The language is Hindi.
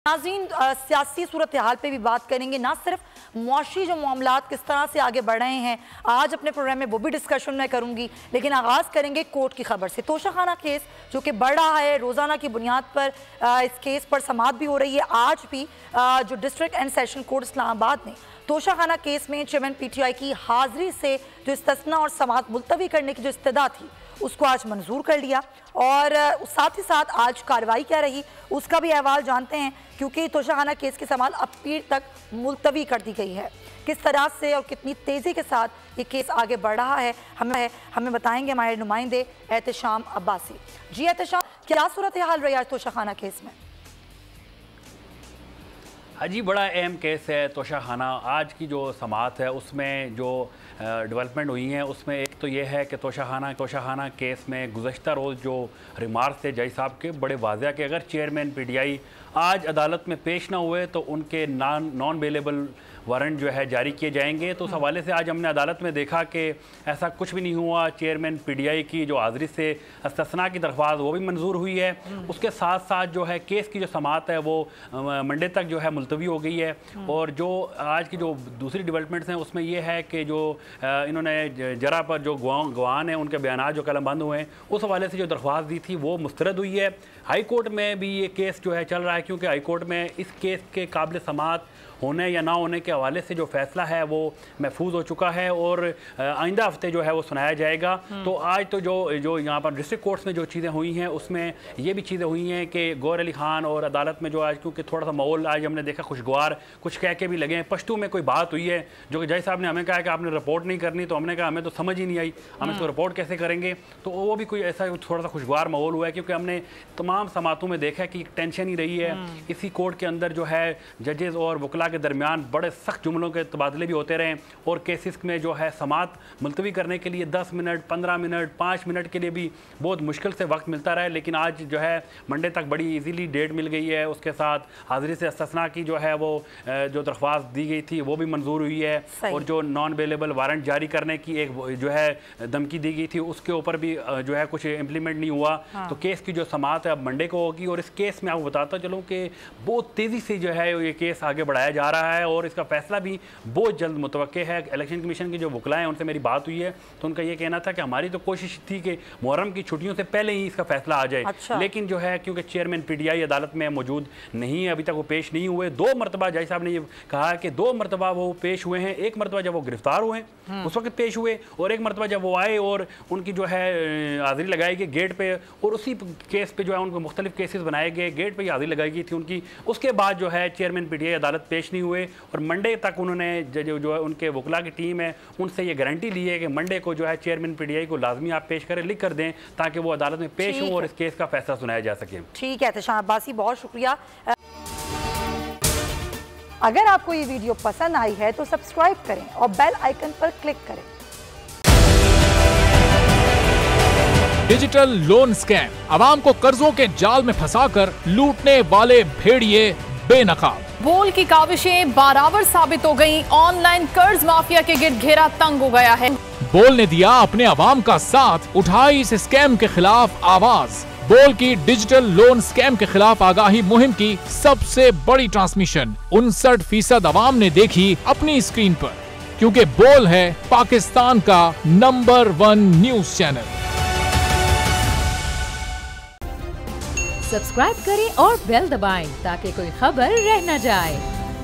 नाज़रीन, सियासी सूरत हाल पे भी बात करेंगे, ना सिर्फ मुआशी जो मामलात किस तरह से आगे बढ़ रहे हैं आज अपने प्रोग्राम में वो भी डिस्कशन मैं करूंगी, लेकिन आगाज़ करेंगे कोर्ट की खबर से। तोशाखाना केस जो कि बढ़ रहा है, रोज़ाना की बुनियाद पर इस केस पर समाअत भी हो रही है। आज भी जो district and session court Islamabad ने तोशाखाना केस में चेयरमैन PTI की हाजिरी से जो इस्तिस्ना और समाअत मुलतवी करने की जो इस्तदा थी उसको आज मंजूर कर लिया, और साथ ही साथ आज कार्रवाई क्या रही उसका भी अहवाल जानते हैं, क्योंकि तोशाखाना केस की समाअत अब पीर तक मुलतवी कर दी गई है। किस तरह से और कितनी तेज़ी के साथ ये केस आगे बढ़ रहा है हमें बताएंगे हमारे नुमाइंदे एहतशाम अब्बासी। जी एहतशाम, क्या सूरत हाल रही आज तोशाखाना केस में? हाँ जी, बड़ा अहम केस है तोशाखाना। आज की जो समाअत है उसमें जो डेवलपमेंट हुई हैं उसमें एक तो ये है कि तोशाखाना केस में गुज़श्ता रोज़ जो रिमार्क्स थे जज साहब के बड़े वाज़ेह कि अगर चेयरमैन PTI आज अदालत में पेश ना हुए तो उनके नॉन बेलेबल वारंट जो है जारी किए जाएंगे। तो उस हवाले से आज हमने अदालत में देखा कि ऐसा कुछ भी नहीं हुआ। चेयरमैन PTI की जो हाज़िरी से इस्तिस्ना की दरख्वास्त वो भी मंजूर हुई है। उसके साथ साथ जो है केस की जो समाअत है वो मंडे तक जो है मुलतवी हो गई है। और जो आज की जो दूसरी डेवलपमेंट्स हैं उसमें ये है कि जो इन्होंने जरा पर जो गवाह हैं उनके बयान जो कलमबंद हुए हैं उस हवाले से जो दरख्वास्त दी थी वो मुस्तरद हुई है। हाई कोर्ट में भी ये केस जो है चल रहा है, क्योंकि हाई कोर्ट में इस केस के काबिल समाअत होने या ना होने के हवाले से जो फैसला है वो महफूज हो चुका है और आइंदा हफ्ते जो है वो सुनाया जाएगा। तो आज तो जो यहाँ पर डिस्ट्रिक्ट कोर्ट्स में जो चीज़ें हुई हैं उसमें ये भी चीज़ें हुई हैं कि गौर अली खान और अदालत में जो आज क्योंकि थोड़ा सा माहौल आज हमने देखा खुशगवार, कुछ कह के भी लगे हैं। पश्तू में कोई बात हुई है जो कि जज साहब ने हमें कहा कि आपने रिपोर्ट नहीं करनी, तो हमने कहा हमें तो समझ ही नहीं आई, हम इसको रिपोर्ट कैसे करेंगे। तो वो भी कोई ऐसा थोड़ा सा खुशगवार माहौल हुआ है, क्योंकि हमने तमाम समातों में देखा है कि टेंशन ही रही है। इसी कोर्ट के अंदर जो है जजेस और वकला के दरमियान बड़े सख्त जुमलों के तबादले भी होते रहे, और केसेस में जो है समाअत मुलतवी करने के लिए 10 मिनट 15 मिनट 5 मिनट के लिए भी बहुत मुश्किल से वक्त मिलता रहा है। लेकिन आज जो है मंडे तक बड़ी इजीली डेट मिल गई है। उसके साथ हाजिरी से इस्तिस्ना की जो है वो जो दरख्वास्त दी गई थी वो भी मंजूर हुई है, और जो नॉन बेलेबल वारंट जारी करने की एक जो है धमकी दी गई थी उसके ऊपर भी जो है कुछ इम्प्लीमेंट नहीं हुआ। तो केस की जो समाअत है अब मंडे को होगी, और इस केस में आपको बताता चलूँ कि बहुत तेज़ी से जो है ये केस आगे बढ़ाया जा रहा है और इसका फैसला भी बहुत जल्द मुतवक्के है। इलेक्शन कमीशन के जो वकला हैं उनसे मेरी बात हुई है तो उनका ये कहना था कि हमारी तो कोशिश थी कि मुहर्रम की छुट्टियों से पहले ही इसका फैसला आ जाए। अच्छा। लेकिन जो है क्योंकि चेयरमैन PTI अदालत में मौजूद नहीं है, अभी तक वो पेश नहीं हुए। 2 मरतबा जज साहब ने ये कहा कि 2 मरतबा वो पेश हुए हैं। एक मरतबा जब वो गिरफ्तार हुए उस वक्त पेश हुए, और एक मरतबा जब वो आए और उनकी जो है हाजिरी लगाई गई गेट पे, और उसी केस पे जो है उनको मुख्तलिफ केसेस बनाए गए, गेट पे हाजिरी लगाई गई थी उनकी। उसके बाद जो है चेयरमैन PTI अदालत पेश नहीं हुए, और मंडे तक उन्होंने जो है उनके वकला की टीम है उनसे ये गारंटी ली है कि मंडे को जो है चेयरमैन PTI को लाजमी आप पेश करें, लिख कर दें, ताकि वो अदालत में पेश हो और इस केस का फैसला सुनाया जा सके। ठीक है एहतशाम अब्बासी, बहुत शुक्रिया। अगर आपको ये वीडियो पसंद आई है तो सब्सक्राइब करें और बेल आइकन पर क्लिक करें। डिजिटल लोन स्कैम, आवाम को कर्जों के जाल में फंसाकर लूटने वाले भेड़िए बेनकाब। बोल की काविशें बाराबर साबित हो गईं। ऑनलाइन कर्ज माफिया के गिर्द घेरा तंग हो गया है। बोल ने दिया अपने आवाम का साथ, उठाई इस स्कैम के खिलाफ आवाज। बोल की डिजिटल लोन स्कैम के खिलाफ आगाही मुहिम की सबसे बड़ी ट्रांसमिशन 59% आवाम ने देखी अपनी स्क्रीन पर, क्योंकि बोल है पाकिस्तान का नंबर 1 न्यूज चैनल। सब्सक्राइब करें और बेल दबाएं ताकि कोई खबर रह न जाए।